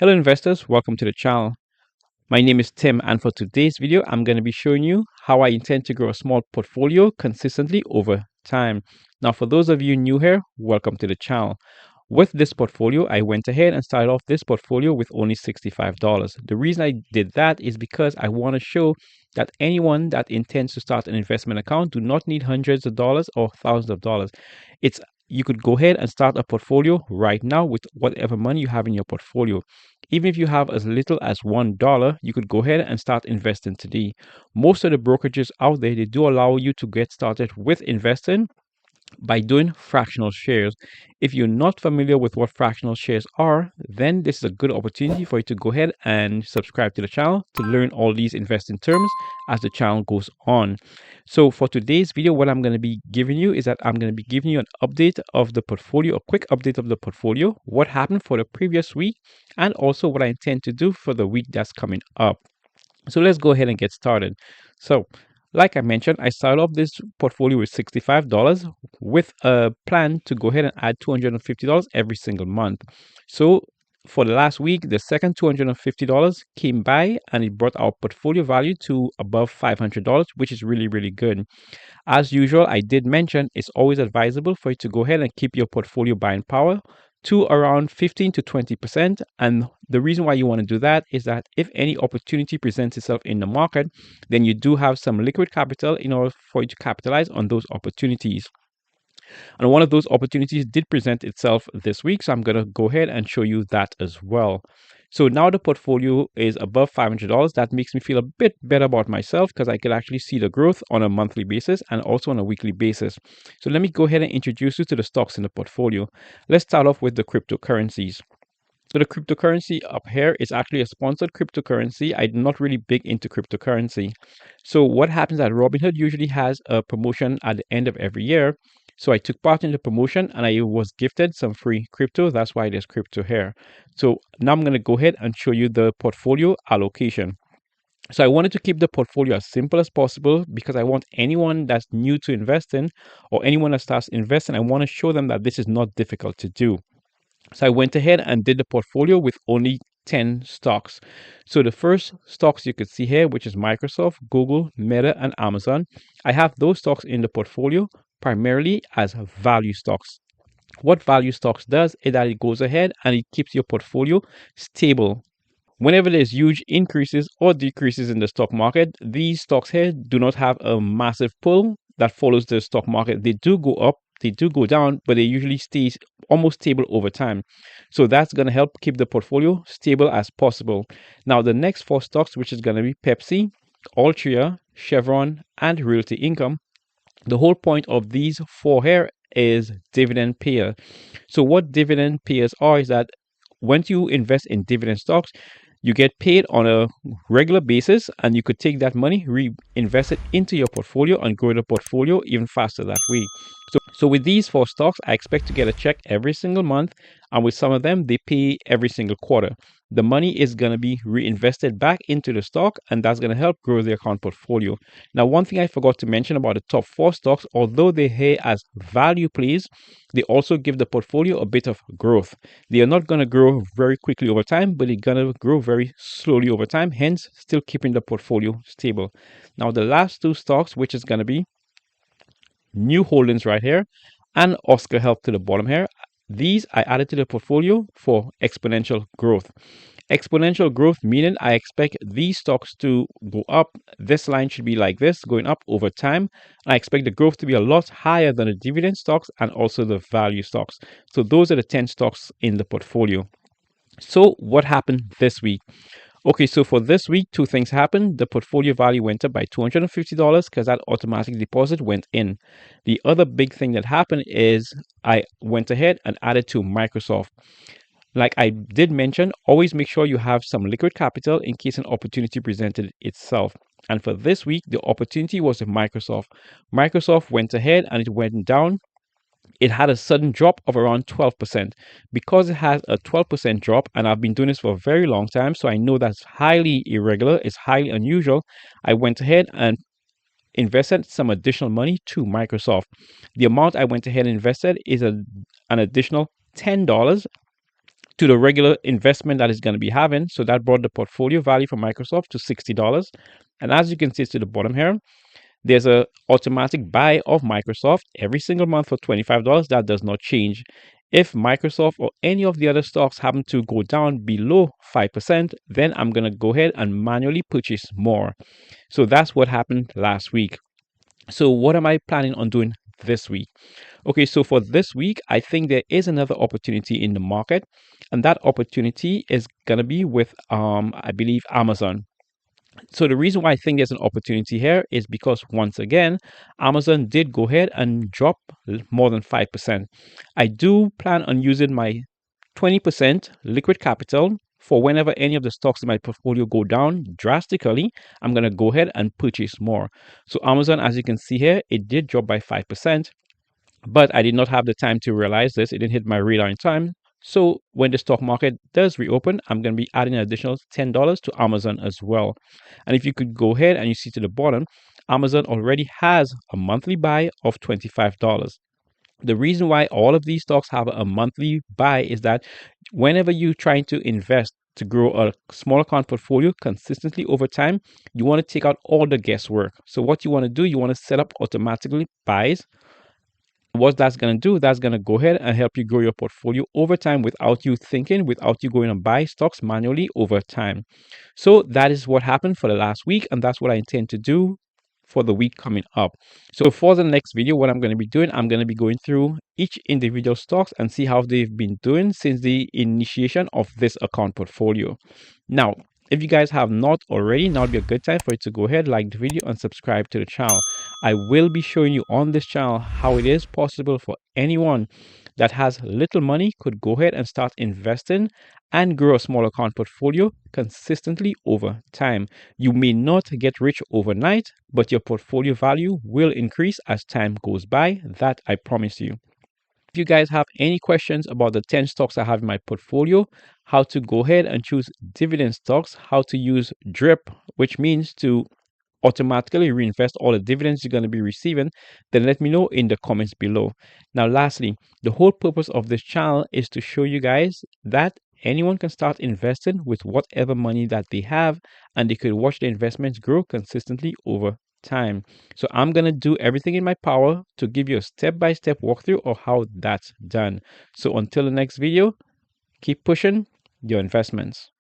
Hello investors, welcome to the channel. My name is Tim and for today's video, I'm going to be showing you how I intend to grow a small portfolio consistently over time. Now for those of you new here, welcome to the channel. With this portfolio, I went ahead and started off this portfolio with only $65. The reason I did that is because I want to show that anyone that intends to start an investment account do not need hundreds of dollars or thousands of dollars. It's You could go ahead and start a portfolio right now with whatever money you have in your portfolio. Even if you have as little as $1, you could go ahead and start investing today. Most of the brokerages out there, they do allow you to get started with investing by doing fractional shares. If you're not familiar with what fractional shares are, then this is a good opportunity for you to go ahead and subscribe to the channel to learn all these investing terms as the channel goes on. So for today's video, what I'm going to be giving you is that I'm going to be giving you an update of the portfolio, a quick update of the portfolio, what happened for the previous week, and also what I intend to do for the week that's coming up. So let's go ahead and get started. So like I mentioned, I started off this portfolio with $65 with a plan to go ahead and add $250 every single month. So for the last week, the second $250 came by and it brought our portfolio value to above $500, which is really, really good. As usual, I did mention it's always advisable for you to go ahead and keep your portfolio buying power to around 15 to 20%. And the reason why you want to do that is that if any opportunity presents itself in the market, then you do have some liquid capital in order for you to capitalize on those opportunities. And one of those opportunities did present itself this week. So I'm going to go ahead and show you that as well. So now the portfolio is above $500. That makes me feel a bit better about myself because I could actually see the growth on a monthly basis and also on a weekly basis. So let me go ahead and introduce you to the stocks in the portfolio. Let's start off with the cryptocurrencies. So the cryptocurrency up here is actually a sponsored cryptocurrency. I'm not really big into cryptocurrency. So what happens at Robinhood usually has a promotion at the end of every year. So I took part in the promotion and I was gifted some free crypto. That's why there's crypto here. So now I'm going to go ahead and show you the portfolio allocation. So I wanted to keep the portfolio as simple as possible because I want anyone that's new to investing or anyone that starts investing, I want to show them that this is not difficult to do. So I went ahead and did the portfolio with only 10 stocks. So the first stocks you could see here, which is Microsoft, Google, Meta, and Amazon, I have those stocks in the portfolio primarily as value stocks. What value stocks does is that it goes ahead and it keeps your portfolio stable. Whenever there's huge increases or decreases in the stock market, these stocks here do not have a massive pull that follows the stock market. They do go up, they do go down, but they usually stay almost stable over time. So that's going to help keep the portfolio stable as possible. Now, the next four stocks, which is going to be Pepsi, Altria, Chevron, and Realty Income, the whole point of these four here is dividend payer. So what dividend payers are is that once you invest in dividend stocks, you get paid on a regular basis and you could take that money, reinvest it into your portfolio and grow the portfolio even faster that way. So with these four stocks, I expect to get a check every single month, and with some of them, they pay every single quarter. The money is going to be reinvested back into the stock, and that's going to help grow the account portfolio. Now, one thing I forgot to mention about the top four stocks, although they're here as value plays, they also give the portfolio a bit of growth. They are not going to grow very quickly over time, but they're going to grow very slowly over time, hence still keeping the portfolio stable. Now, the last two stocks, which is going to be New Holdings right here and Oscar Health to the bottom here, these I added to the portfolio for exponential growth. Exponential growth meaning I expect these stocks to go up. This line should be like this, going up over time. I expect the growth to be a lot higher than the dividend stocks and also the value stocks. So those are the 10 stocks in the portfolio. So what happened this week? Okay, so for this week, two things happened. The portfolio value went up by $250 because that automatic deposit went in. The other big thing that happened is I went ahead and added to Microsoft. Like I did mention, always make sure you have some liquid capital in case an opportunity presented itself. And for this week, the opportunity was with Microsoft. Microsoft went ahead and it went down. It had a sudden drop of around 12%. Because it has a 12% drop, and I've been doing this for a very long time, so I know that's highly irregular, it's highly unusual, I went ahead and invested some additional money to Microsoft. The amount I went ahead and invested is an additional $10 to the regular investment that it's going to be having. So that brought the portfolio value for Microsoft to $60. And as you can see to the bottom here, there's a automatic buy of Microsoft every single month for $25. That does not change. If Microsoft or any of the other stocks happen to go down below 5%, then I'm going to go ahead and manually purchase more. So that's what happened last week. So what am I planning on doing this week? Okay, so for this week, I think there is another opportunity in the market, and that opportunity is going to be with I believe Amazon. So the reason why I think there's an opportunity here is because once again, Amazon did go ahead and drop more than 5%. I do plan on using my 20% liquid capital for whenever any of the stocks in my portfolio go down drastically. I'm going to go ahead and purchase more. So Amazon, as you can see here, it did drop by 5%, but I did not have the time to realize this. It didn't hit my radar in time. So when the stock market does reopen, I'm going to be adding an additional $10 to Amazon as well. And if you could go ahead and you see to the bottom, Amazon already has a monthly buy of $25. The reason why all of these stocks have a monthly buy is that whenever you're trying to invest to grow a small account portfolio consistently over time, you want to take out all the guesswork. So what you want to do, you want to set up automatically buys. What that's going to do, that's going to go ahead and help you grow your portfolio over time without you thinking, without you going and buy stocks manually over time. So that is what happened for the last week, and that's what I intend to do for the week coming up. So for the next video, what I'm going to be doing, I'm going to be going through each individual stocks and see how they've been doing since the initiation of this account portfolio. Now, if you guys have not already, now would be a good time for you to go ahead, like the video, and subscribe to the channel. I will be showing you on this channel how it is possible for anyone that has little money could go ahead and start investing and grow a small account portfolio consistently over time. You may not get rich overnight, but your portfolio value will increase as time goes by. That I promise you. If you guys have any questions about the 10 stocks I have in my portfolio, how to go ahead and choose dividend stocks, how to use DRIP, which means to automatically reinvest all the dividends you're going to be receiving, then let me know in the comments below. Now, lastly, the whole purpose of this channel is to show you guys that anyone can start investing with whatever money that they have, and they could watch the investments grow consistently over time. So I'm going to do everything in my power to give you a step-by-step walkthrough of how that's done. So until the next video, keep pushing your investments.